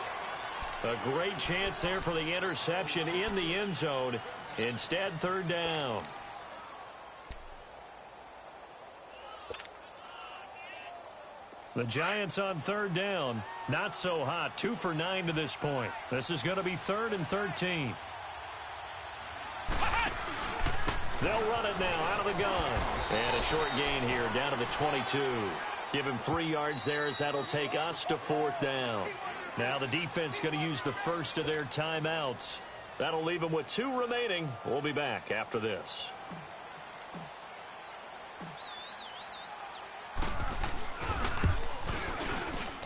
A great chance there for the interception in the end zone. Instead, third down. The Giants on third down. Not so hot. 2 for 9 to this point. This is going to be 3rd and 13. They'll run it now out of the gun. And a short gain here down to the 22. Give him 3 yards there as that'll take us to 4th down. Now the defense going to use the first of their timeouts. That'll leave them with 2 remaining. We'll be back after this.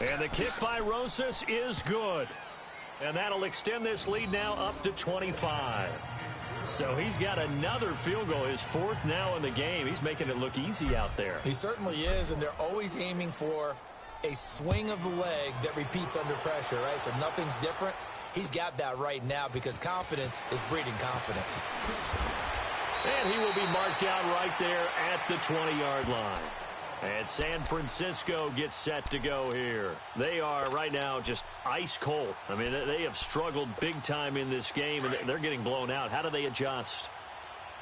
And the kick by Rosas is good. And that'll extend this lead now up to 25. So he's got another field goal, his 4th now in the game. He's making it look easy out there. He certainly is, and they're always aiming for a swing of the leg that repeats under pressure, right? So nothing's different. He's got that right now because confidence is breeding confidence. And he will be marked down right there at the 20-yard line. And San Francisco gets set to go here. They are right now just ice cold. I mean, they have struggled big time in this game, and they're getting blown out. How do they adjust?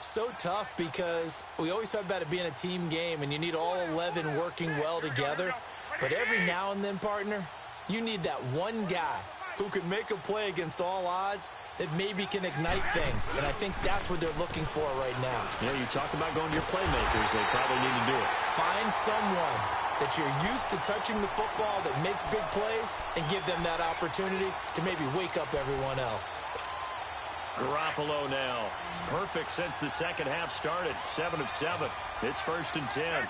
So tough because we always talk about it being a team game, and you need all 11 working well together. But every now and then, partner, you need that one guy who can make a play against all odds that maybe can ignite things. And I think that's what they're looking for right now. Yeah, you talk about going to your playmakers, they probably need to do it. Find someone that you're used to touching the football that makes big plays and give them that opportunity to maybe wake up everyone else. Garoppolo now. Perfect since the second half started. 7 of 7. It's 1st and 10. 13.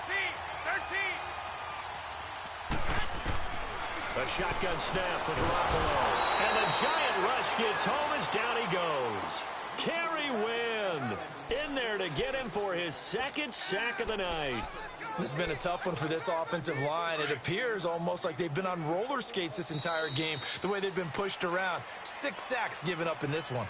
A shotgun snap for Garoppolo. And the giant rush gets home as down he goes. Kerry Wynn in there to get him for his 2nd sack of the night. This has been a tough one for this offensive line. It appears almost like they've been on roller skates this entire game, the way they've been pushed around. 6 sacks given up in this one.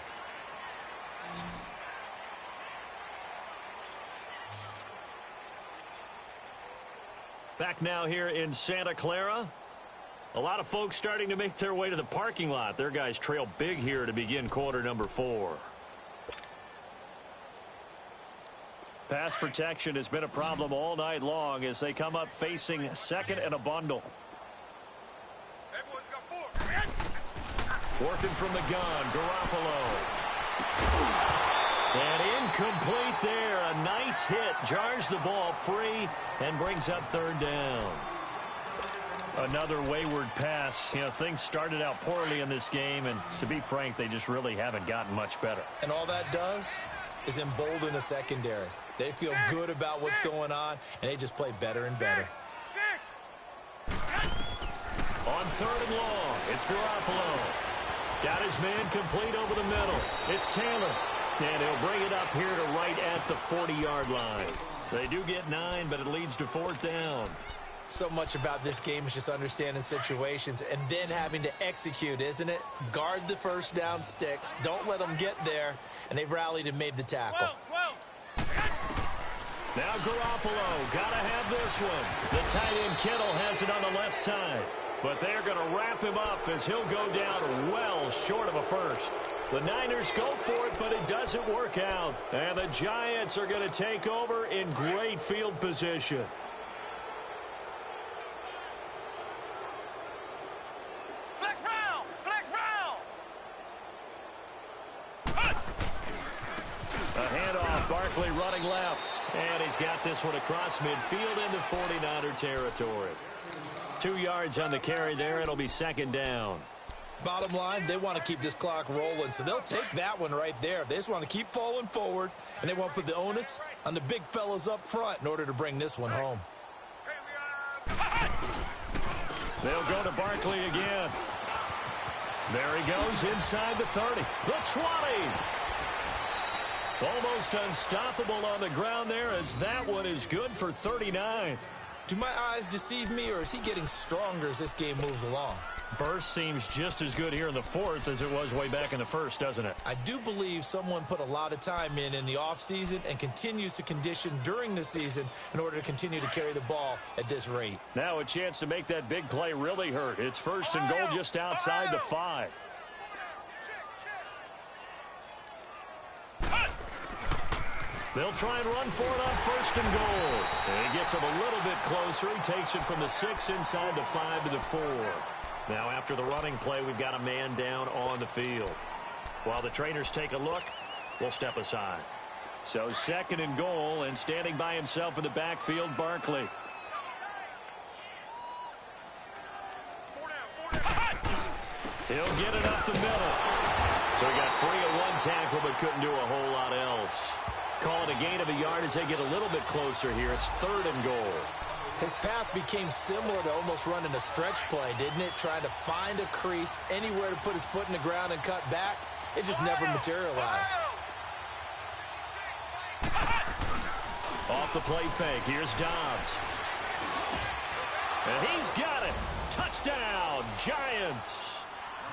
Back now here in Santa Clara. A lot of folks starting to make their way to the parking lot. Their guys trail big here to begin quarter number 4. Pass protection has been a problem all night long as they come up facing 2nd and a bundle. Working from the gun, Garoppolo. And incomplete there. A nice hit. Jars the ball free and brings up 3rd down. Another wayward pass. You know, things started out poorly in this game, and to be frank, they just really haven't gotten much better. And all that does is embolden the secondary. They feel good about what's going on, and they just play better and better. On 3rd and long, it's Garoppolo. Got his man complete over the middle. It's Taylor. And he'll bring it up here to right at the 40-yard line. They do get 9, but it leads to 4th down. So much about this game is just understanding situations and then having to execute, isn't it? Guard the first down sticks. Don't let them get there. And they've rallied and made the tackle. 12. Now Garoppolo, gotta have this one. The tight end Kittle has it on the left side. But they're going to wrap him up as he'll go down well short of a first. The Niners go for it, but it doesn't work out. And the Giants are going to take over in great field position. Flex round! Flex round! A handoff, Barkley running left. And he's got this one across midfield into 49er territory. 2 yards on the carry there. It'll be second down. Bottom line, they want to keep this clock rolling, so they'll take that one right there. They just want to keep falling forward, and they want to put the onus on the big fellas up front in order to bring this one home. They'll go to Barkley again. There he goes inside the 30, the 20. Almost unstoppable on the ground there, as that one is good for 39. Do my eyes deceive me, or is he getting stronger as this game moves along? Burst seems just as good here in the fourth as it was way back in the first, doesn't it? I do believe someone put a lot of time in the offseason and continues to condition during the season in order to continue to carry the ball at this rate. Now a chance to make that big play really hurt. It's first and goal just outside the 5. They'll try and run for it on first and goal. And he gets it a little bit closer. He takes it from the 6 inside the 5 to the 4. Now after the running play, we've got a man down on the field. While the trainers take a look, we'll step aside. So second and goal, and standing by himself in the backfield, Barkley. He'll get it up the middle. So he got free of one tackle, but couldn't do a whole lot else. Call it a gain of a yard as they get a little bit closer here. It's third and goal. His path became similar to almost running a stretch play, didn't it? Trying to find a crease, anywhere to put his foot in the ground and cut back. It just never materialized. Off the play fake, here's Dobbs. And he's got it. Touchdown, Giants.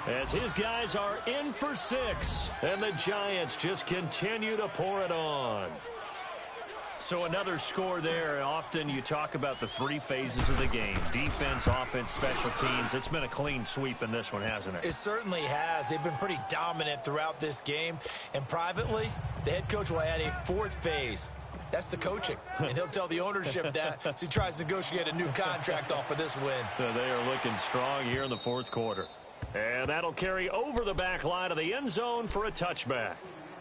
As his guys are in for 6. And the Giants just continue to pour it on. So another score there. Often you talk about the 3 phases of the game. Defense, offense, special teams. It's been a clean sweep in this one, hasn't it? It certainly has. They've been pretty dominant throughout this game. And privately, the head coach will add a 4th phase. That's the coaching. And he'll tell the ownership that as he tries to negotiate a new contract off of this win. So they are looking strong here in the 4th quarter. And that'll carry over the back line of the end zone for a touchback.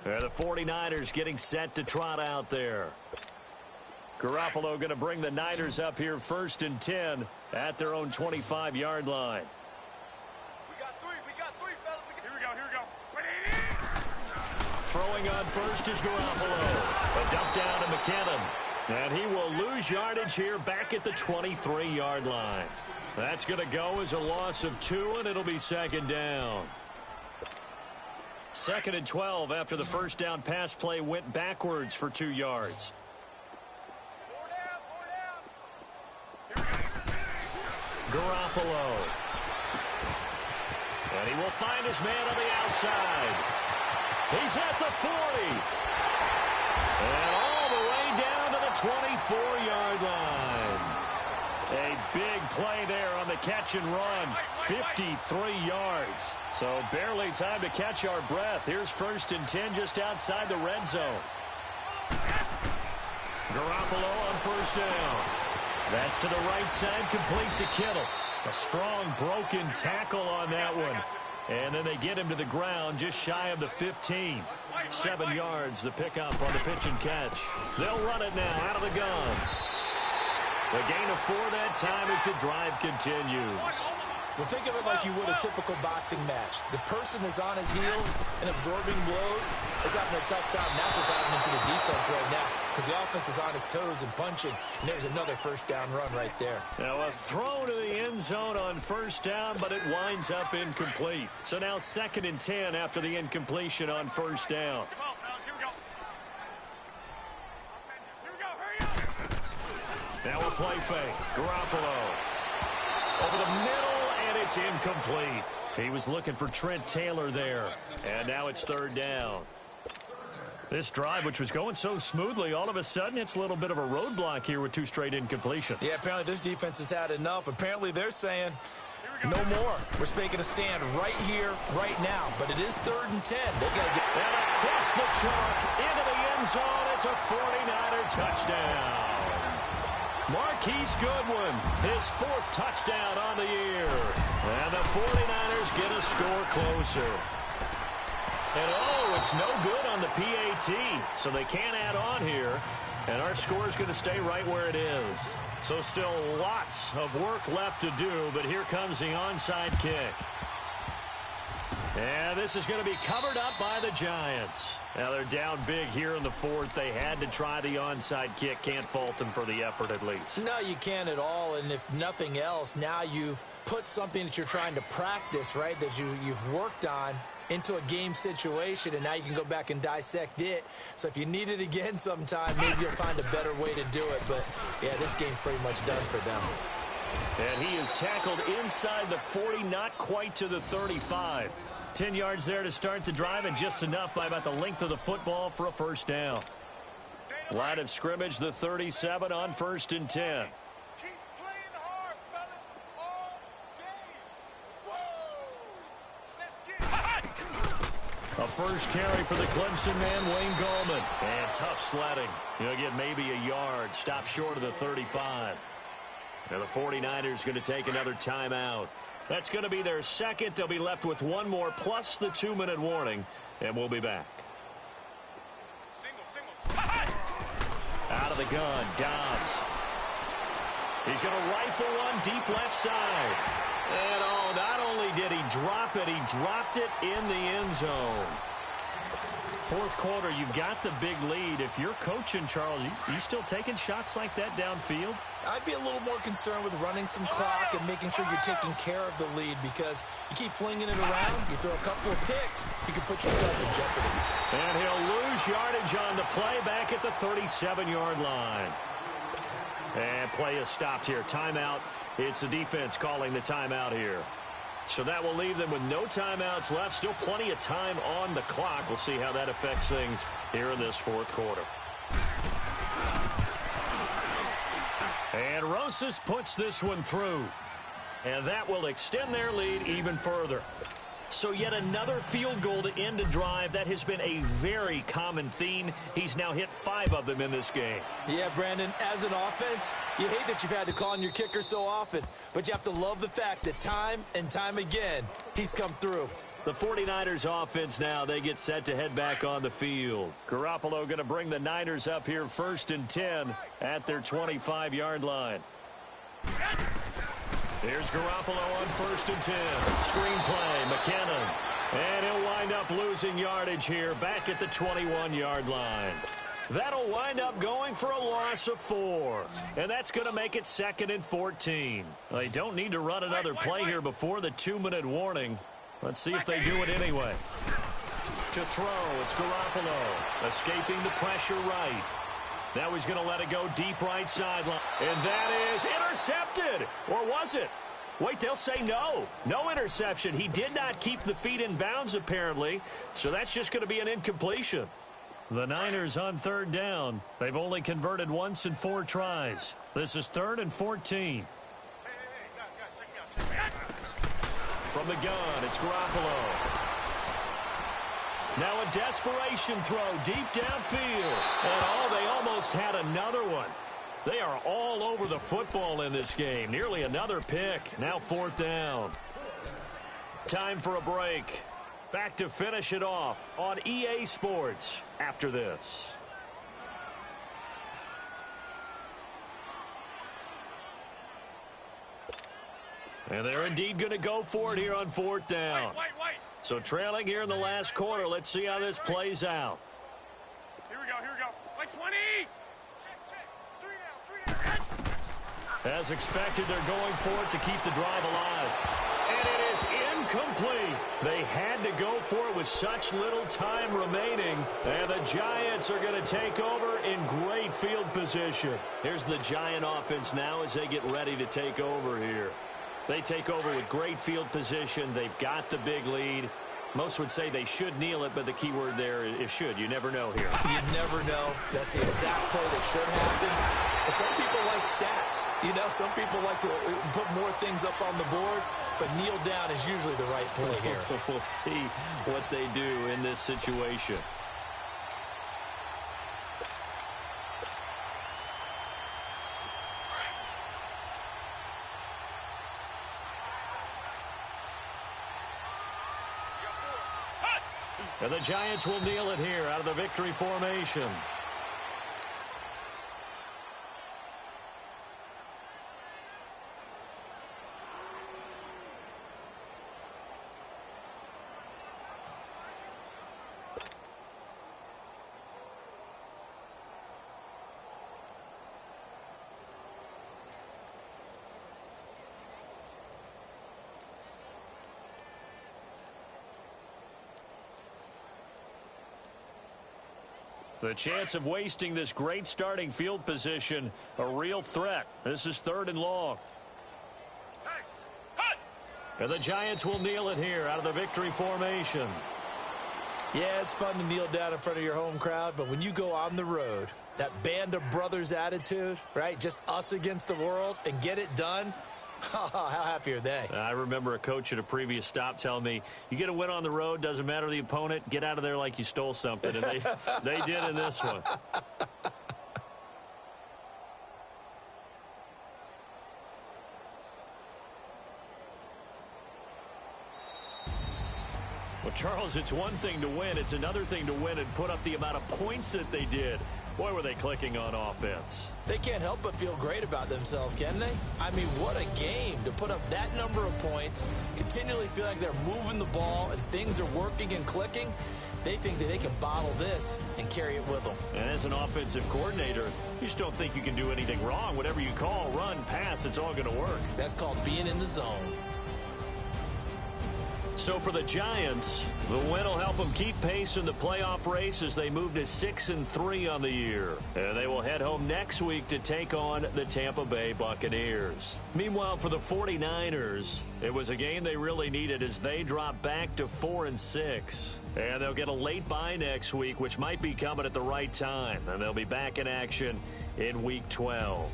And the 49ers getting set to trot out there. Garoppolo going to bring the Niners up here first and 10 at their own 25-yard line. We got three, fellas. Here we go. Throwing on first is Garoppolo. A dump down to McKinnon. And he will lose yardage here back at the 23-yard line. That's going to go as a loss of 2, and it'll be second down. Second and 12 after the first down pass play went backwards for 2 yards. Garoppolo. And he will find his man on the outside. He's at the 40. And all the way down to the 24-yard line. A big play there on the catch and run. 53 yards. So barely time to catch our breath. Here's first and 10 just outside the red zone. Garoppolo on first down. That's to the right side, complete to Kittle. A strong broken tackle on that one. And then they get him to the ground just shy of the 15. 7 yards, the pickup on the pitch and catch. They'll run it now out of the gun. The gain of 4 that time as the drive continues. Well, think of it like you would a typical boxing match. The person is on his heels and absorbing blows is having a tough time. That's what's happening to the defense right now because the offense is on his toes and punching. And there's another first down run right there. Now a throw to the end zone on first down, but it winds up incomplete. So now second and 10 after the incompletion on first down. Come on, fellas. Here we go. Hurry up. Now a play fake. Garoppolo. Over the middle, and it's incomplete. He was looking for Trent Taylor there. And now it's third down. This drive, which was going so smoothly, all of a sudden it's a little bit of a roadblock here with 2 straight incompletions. Yeah, apparently this defense has had enough. Apparently they're saying no more. We're making a stand right here, right now. But it is third and 10. They got to get... And across the chalk, into the end zone, it's a 49er touchdown. Marquise Goodwin, his 4th touchdown on the year. And the 49ers get a score closer. And, oh, it's no good on the PAT, so they can't add on here. And our score is going to stay right where it is. So still lots of work left to do, but here comes the onside kick. And this is going to be covered up by the Giants. Now they're down big here in the fourth. They had to try the onside kick. Can't fault them for the effort at least. No, you can't at all. And if nothing else, now you've put something that you're trying to practice, right, that you've worked on into a game situation, and now you can go back and dissect it. So if you need it again sometime, maybe you'll find a better way to do it. But, yeah, this game's pretty much done for them. And he is tackled inside the 40, not quite to the 35. 10 yards there to start the drive, and just enough by about the length of the football for a first down. Line of scrimmage, the 37 on 1st and 10. Keep playing hard, fellas, all game. Whoa! Let's get it. A first carry for the Clemson man, Wayne Gallman. And tough sledding. He'll get maybe a yard. Stop short of the 35. Now the 49ers going to take another timeout. That's going to be their second. They'll be left with one more plus the 2-minute warning, and we'll be back. Out of the gun, Dobbs. He's going to rifle one deep left side. And oh, not only did he drop it, he dropped it in the end zone. Fourth quarter, you've got the big lead. If you're coaching, Charles, you still taking shots like that downfield? I'd be a little more concerned with running some clock and making sure you're taking care of the lead, because you keep flinging it around, you throw a couple of picks, you can put yourself in jeopardy. And he'll lose yardage on the play back at the 37-yard line. And play is stopped here. Timeout. It's the defense calling the timeout here. So that will leave them with no timeouts left. Still plenty of time on the clock. We'll see how that affects things here in this fourth quarter. And Rosas puts this one through. And that will extend their lead even further. So yet another field goal to end a drive. That has been a very common theme. He's now hit 5 of them in this game. Yeah, Brandon, as an offense, you hate that you've had to call on your kicker so often, but you have to love the fact that time and time again, he's come through. The 49ers offense now, they get set to head back on the field. Garoppolo going to bring the Niners up here 1st and 10 at their 25-yard line. Here's Garoppolo on 1st and 10. Screenplay, McKinnon. And he'll wind up losing yardage here back at the 21-yard line. That'll wind up going for a loss of 4. And that's going to make it 2nd and 14. They don't need to run another play here before the 2-minute warning. Let's see if they do it anyway. To throw, it's Garoppolo. Escaping the pressure right. Now he's going to let it go deep right sideline. And that is intercepted. Or was it? Wait, they'll say no. No interception. He did not keep the feet in bounds, apparently. So that's just going to be an incompletion. The Niners on 3rd down. They've only converted once in 4 tries. This is 3rd and 14. From the gun, it's Garoppolo. Now a desperation throw deep downfield. And they almost had another one. They are all over the football in this game. Nearly another pick. Now 4th down. Time for a break. Back to finish it off on EA Sports after this. And they're indeed going to go for it here on 4th down. Wait. So trailing here in the last quarter. Let's see how this plays out. Here we go. Like 20. Check. 3 down. As expected, they're going for it to keep the drive alive. And it is incomplete. They had to go for it with such little time remaining. And the Giants are going to take over in great field position. Here's the Giant offense now as they get ready to take over here. They take over with great field position. They've got the big lead. Most would say they should kneel it, but the key word there is should. You never know here. You never know. That's the exact play that should happen. But some people like stats. You know, some people like to put more things up on the board, but kneel down is usually the right play here. We'll see what they do in this situation. And the Giants will kneel it here out of the victory formation. The chance of wasting this great starting field position, a real threat. This is 3rd and long. And the Giants will kneel it here out of the victory formation. Yeah, it's fun to kneel down in front of your home crowd, but when you go on the road, that band of brothers attitude, right? Just us against the world and get it done. How happy are they? I remember a coach at a previous stop telling me, you get a win on the road, doesn't matter the opponent, get out of there like you stole something. And they did in this one. Well, Charles, it's one thing to win. It's another thing to win and put up the amount of points that they did. Boy, were they clicking on offense. They can't help but feel great about themselves, can they? I mean, what a game to put up that number of points, continually feel like they're moving the ball and things are working and clicking. They think that they can bottle this and carry it with them. And as an offensive coordinator, you just don't think you can do anything wrong. Whatever you call, run, pass, it's all going to work. That's called being in the zone. So for the Giants, the win will help them keep pace in the playoff race as they move to 6-3 on the year. And they will head home next week to take on the Tampa Bay Buccaneers. Meanwhile, for the 49ers, it was a game they really needed as they drop back to 4-6. And they'll get a late bye next week, which might be coming at the right time. And they'll be back in action in Week 12.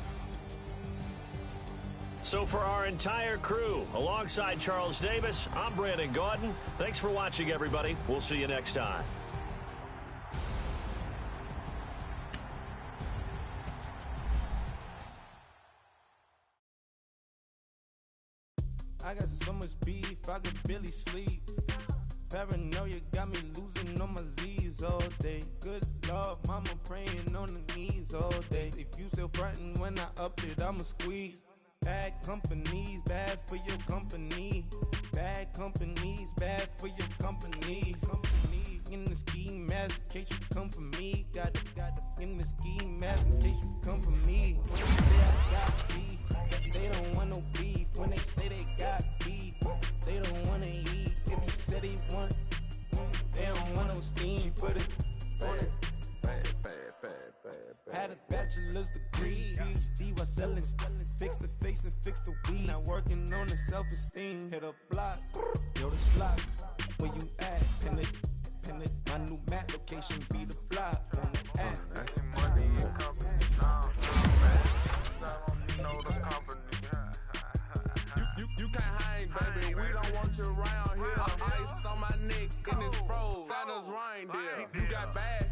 So for our entire crew, alongside Charles Davis, I'm Brandon Gaudin. Thanks for watching, everybody. We'll see you next time. I got so much beef, I could barely sleep. Paranoia got me losing on my Z's all day. Good Lord, mama praying on the knees all day. If you still frontin' when I up it, I'ma squeeze. Bad companies, bad for your company. Bad companies, bad for your company. Company in the ski mask in case you come for me. Got it in the ski mask in case you come for me. When they say I got beef, they don't want no beef. When they say they got beef, they don't want to eat. If you said they want, they don't want no steam. She put it on it. Had a bachelor's degree, PhD while selling, fix the face and fix the weed. Now working on the self-esteem. Hit a block, yo, this block. Where you at? Pin it. My new map location be the block on the app. You can't hang, baby. We don't want you around here. Ice on my neck in this froze. Santa's reindeer. You got bad.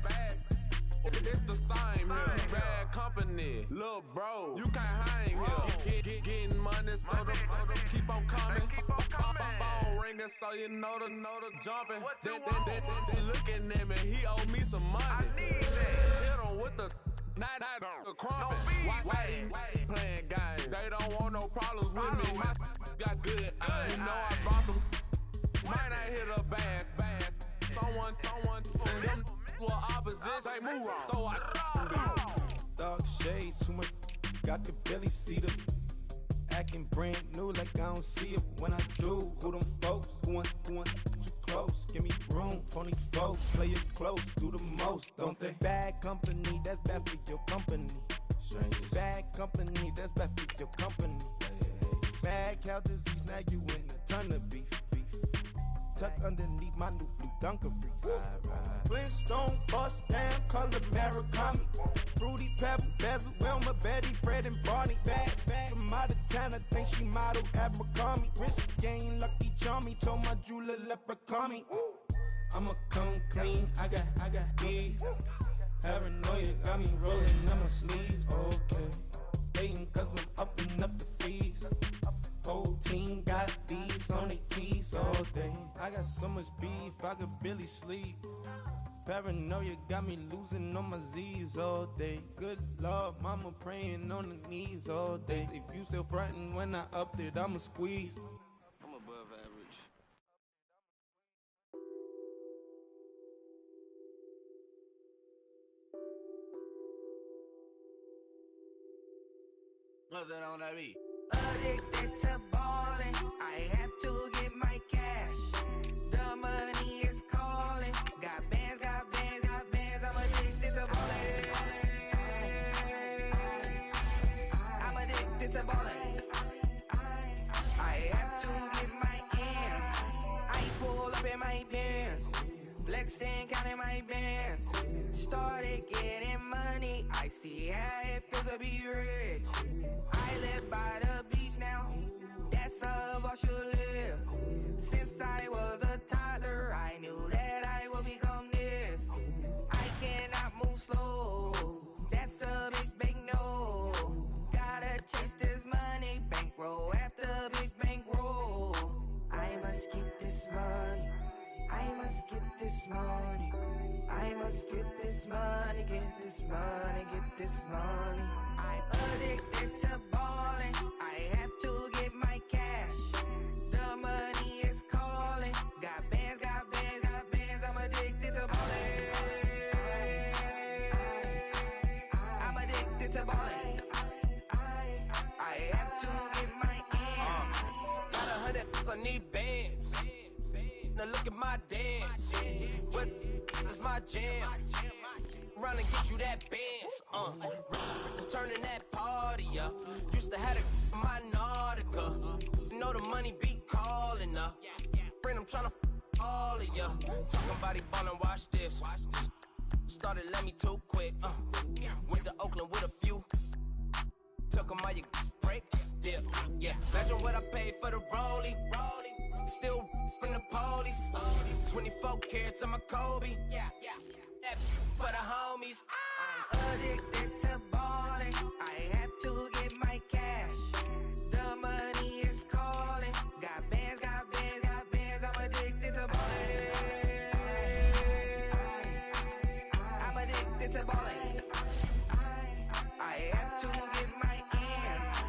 It's the same here. Bad company, little bro. You can't hang here. Getting money, so the keep on coming. Phone ringing, so you know the jumping. They looking at me. He owe me some money. Hit him with the not the crumping. Whitey playing games. They don't want no problems with me. My got good. You know I brought them. Might not hit a bad. Someone send them. Well, opposition, they move wrong. So I dog shades, too much. Got the belly see them. Acting brand new like I don't see it when I do. Who them folks? Going too close. Give me room, phony folks. Play it close, do the most, don't they? Bad company, that's bad for your company. Bad company, that's bad for your company. Bad cow disease, now you in a ton of beef. Tucked underneath my new blue Dunkaroos. Flintstone, bust down, color Murakami. Fruity Pebble, Basil, Wilma, Betty, Fred, and Barney. Bad from out of town, I think she modeled at McCarmy. Wrist game, Lucky Charmy, told my jeweler leprechaun me. I'ma come clean, I got beef. Paranoia got me rolling on my sleeves, okay. Hating cause I'm upping up the fees. Whole team got these on their tees all day. I got so much beef, I could barely sleep. Paranoia got me losing on my Z's all day. Good Lord, mama praying on the knees all day. If you still frontin' when I upped it, I'ma squeeze. I'm above average. What's that on that beat? Addicted to ballin', I have to get my cash. The money is calling. Got bands, I'm addicted to see how it feels to be rich. I live by the beach now, that's how I should live. Since I was a toddler, I knew that I would become this. I cannot move slow, that's a big no. Gotta chase this money, bankroll after big bankroll. I must get this money, I must get this money, I must get this money, get this money, get this money. I'm addicted to balling, I have to get my cash. The money is calling, got bands, got bands, got bands, I'm addicted to balling. I'm addicted to balling. I have to get my ends. Got 100, I need bands. Now look at my dance. What is my jam? Run and get you that bands. Turning that party up. Used to have my Nautica. You know the money be calling up. Friend, I'm tryna all of ya. Talking about ballin', watch this. Started let me too quick. Went to Oakland with a few. Took 'em all you break. Yeah. Imagine what I paid for the rollie. Still from the police. 24 carats of my Kobe. That for the homies. I'm addicted to balling, I have to get my cash. The money is calling, got bands, got bands, got bands, I'm addicted to balling. I'm addicted to balling. I have to get my ends.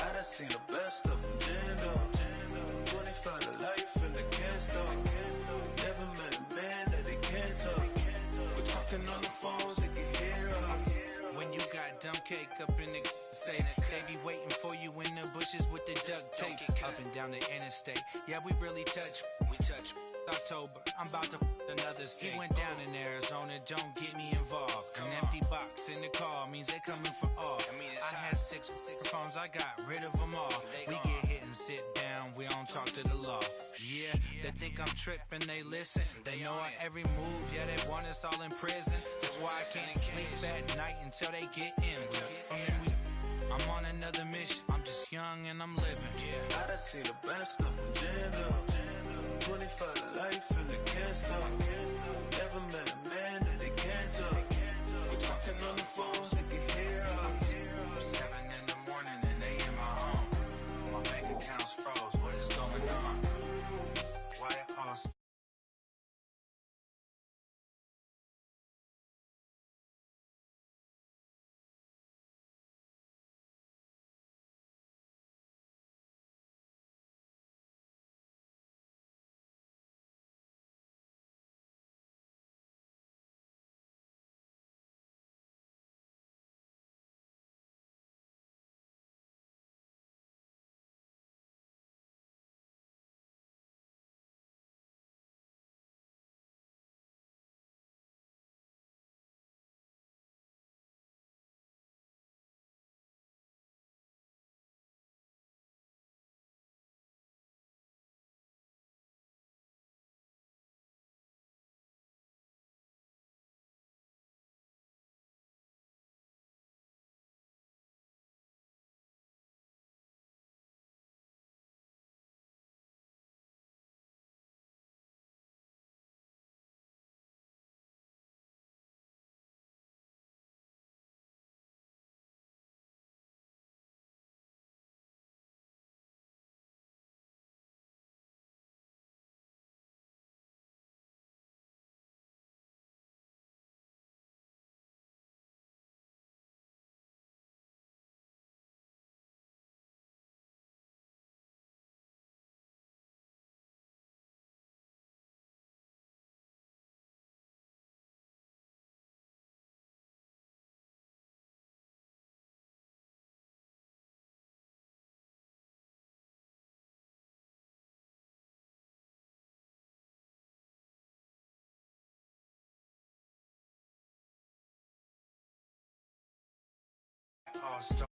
I done seen the best of them, Jando. 25 to life in the can't stop. Never met a man that they can't talk. We're talking on the phones, they can hear us. When you got dumb cake up in the say they be waiting for you in the bushes with the duct tape up and down the interstate. Yeah, we really touch. We touch. October, I'm about to another state. He went down in Arizona, don't get me involved. An empty box in the car means they coming for all. I had six phones, I got rid of them all. We get hit and sit down, we don't talk to the law. Yeah, they think I'm tripping, they listen. They know our every move, yeah, they want us all in prison. That's why I can't sleep at night until they get in. I'm on another mission, I'm just young and I'm living. I done seen the best of them, Jando. 25 to life in the can't stop. Never met a man that they can't talk. We're talking on the phones, they can hear us. 7 in the morning and they in my home. My bank account's froze, what is going on? Why all all-stars.